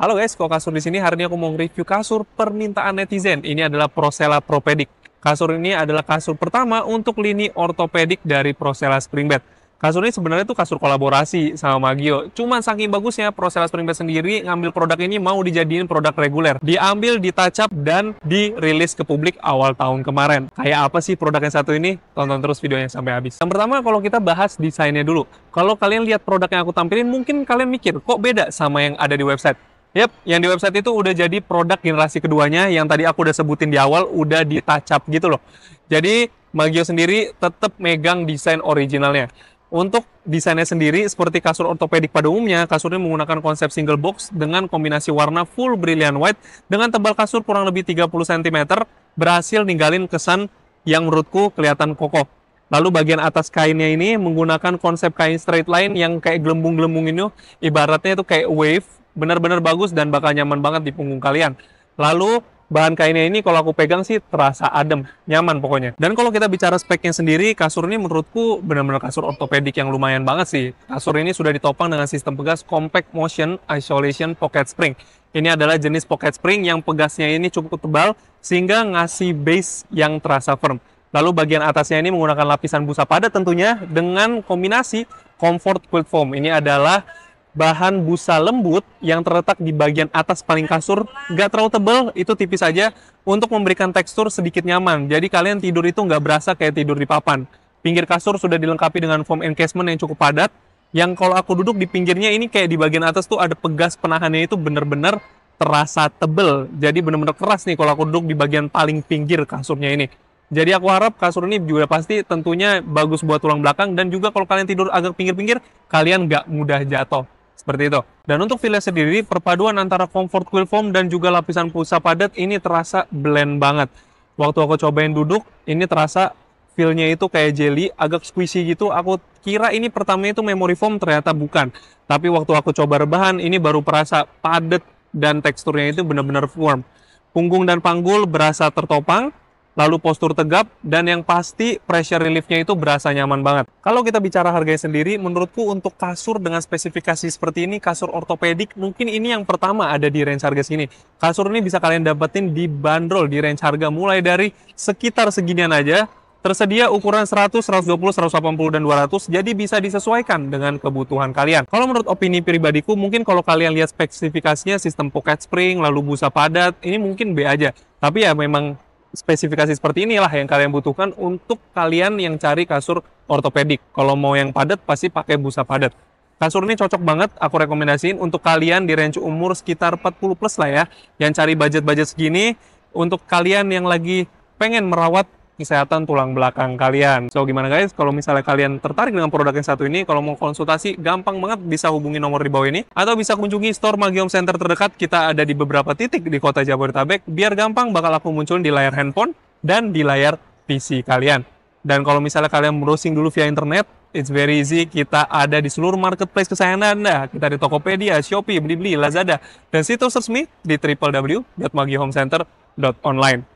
Halo guys, kok kasur di sini. Hari ini aku mau review kasur permintaan netizen. Ini adalah Prosela Propedic. Kasur ini adalah kasur pertama untuk lini ortopedik dari Prosela Springbed. Kasur ini sebenarnya tuh kasur kolaborasi sama Magio. Cuman saking bagusnya Prosela Springbed sendiri ngambil produk ini mau dijadiin produk reguler. Diambil, ditacap, dan dirilis ke publik awal tahun kemarin. Kayak apa sih produk yang satu ini? Tonton terus videonya sampai habis. Yang pertama, kalau kita bahas desainnya dulu. Kalau kalian lihat produk yang aku tampilin, mungkin kalian mikir, kok beda sama yang ada di website? Yap, yang di website itu udah jadi produk generasi keduanya yang tadi aku udah sebutin di awal, udah ditacap gitu loh. Jadi, Magio sendiri tetap megang desain originalnya. Untuk desainnya sendiri, seperti kasur ortopedik pada umumnya, kasur ini menggunakan konsep single box dengan kombinasi warna full brilliant white dengan tebal kasur kurang lebih 30 cm, berhasil ninggalin kesan yang menurutku kelihatan kokoh. Lalu bagian atas kainnya ini menggunakan konsep kain straight line yang kayak gelembung-gelembung ini, ibaratnya itu kayak wave, benar-benar bagus dan bakal nyaman banget di punggung kalian. Lalu bahan kainnya ini kalau aku pegang sih terasa adem, nyaman pokoknya. Dan kalau kita bicara speknya sendiri, kasur ini menurutku benar-benar kasur ortopedik yang lumayan banget sih. Kasur ini sudah ditopang dengan sistem pegas Compact Motion Isolation Pocket Spring. Ini adalah jenis pocket spring yang pegasnya ini cukup tebal sehingga ngasih base yang terasa firm. Lalu bagian atasnya ini menggunakan lapisan busa padat tentunya dengan kombinasi Comfort Quilt Foam. Ini adalah bahan busa lembut yang terletak di bagian atas paling kasur, nggak terlalu tebal, itu tipis saja untuk memberikan tekstur sedikit nyaman. Jadi kalian tidur itu nggak berasa kayak tidur di papan. Pinggir kasur sudah dilengkapi dengan foam encasement yang cukup padat, yang kalau aku duduk di pinggirnya ini kayak di bagian atas tuh ada pegas penahannya itu bener-bener terasa tebel. Jadi bener-bener keras nih kalau aku duduk di bagian paling pinggir kasurnya ini. Jadi aku harap kasur ini juga pasti tentunya bagus buat tulang belakang dan juga kalau kalian tidur agak pinggir-pinggir, kalian nggak mudah jatuh. Seperti itu. Dan untuk feel sendiri, perpaduan antara Comfort Quilt Foam dan juga lapisan busa padat ini terasa blend banget. Waktu aku cobain duduk, ini terasa feel-nya itu kayak jelly, agak squishy gitu. Aku kira ini pertamanya itu memory foam, ternyata bukan. Tapi waktu aku coba rebahan, ini baru perasa padat dan teksturnya itu benar-benar firm. Punggung dan panggul berasa tertopang, lalu postur tegap, dan yang pasti pressure relief-nya itu berasa nyaman banget. Kalau kita bicara harganya sendiri, menurutku untuk kasur dengan spesifikasi seperti ini, kasur ortopedik, mungkin ini yang pertama ada di range harga sini. Kasur ini bisa kalian dapetin di bandrol di range harga mulai dari sekitar seginian aja. Tersedia ukuran 100, 120, 180, dan 200, jadi bisa disesuaikan dengan kebutuhan kalian. Kalau menurut opini pribadiku, mungkin kalau kalian lihat spesifikasinya, sistem pocket spring, lalu busa padat, ini mungkin B aja. Tapi ya memang spesifikasi seperti inilah yang kalian butuhkan untuk kalian yang cari kasur ortopedik. Kalau mau yang padat, pasti pakai busa padat. Kasur ini cocok banget, aku rekomendasiin untuk kalian di range umur sekitar 40 plus lah ya, yang cari budget-budget segini, untuk kalian yang lagi pengen merawat kesehatan tulang belakang kalian. So, gimana guys? Kalau misalnya kalian tertarik dengan produk yang satu ini, kalau mau konsultasi, gampang banget bisa hubungi nomor di bawah ini. Atau bisa kunjungi store Magio Home Center terdekat. Kita ada di beberapa titik di kota Jabodetabek. Biar gampang, bakal aku munculin di layar handphone dan di layar PC kalian. Dan kalau misalnya kalian browsing dulu via internet, it's very easy. Kita ada di seluruh marketplace kesayangan Anda. Kita di Tokopedia, Shopee, Blibli, Lazada, dan situs resmi di www.magiohomecenter.online.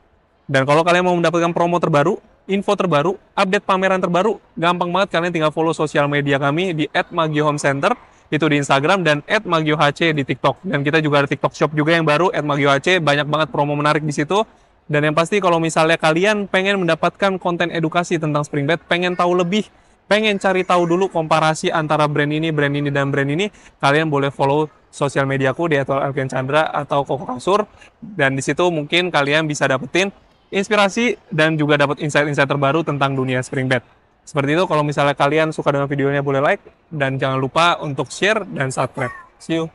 Dan kalau kalian mau mendapatkan promo terbaru, info terbaru, update pameran terbaru, gampang banget kalian tinggal follow sosial media kami di @magiohomecenter, itu di Instagram, dan @magiohc di TikTok. Dan kita juga ada TikTok Shop juga yang baru, @magiohc, banyak banget promo menarik di situ. Dan yang pasti kalau misalnya kalian pengen mendapatkan konten edukasi tentang Springbed, pengen tahu lebih, pengen cari tahu dulu komparasi antara brand ini, dan brand ini, kalian boleh follow sosial mediaku di @alfianchandra atau Koko Kasur. Dan di situ mungkin kalian bisa dapetin inspirasi dan juga dapat insight-insight terbaru tentang dunia Springbed. Seperti itu, kalau misalnya kalian suka dengan videonya boleh like, dan jangan lupa untuk share dan subscribe. See you!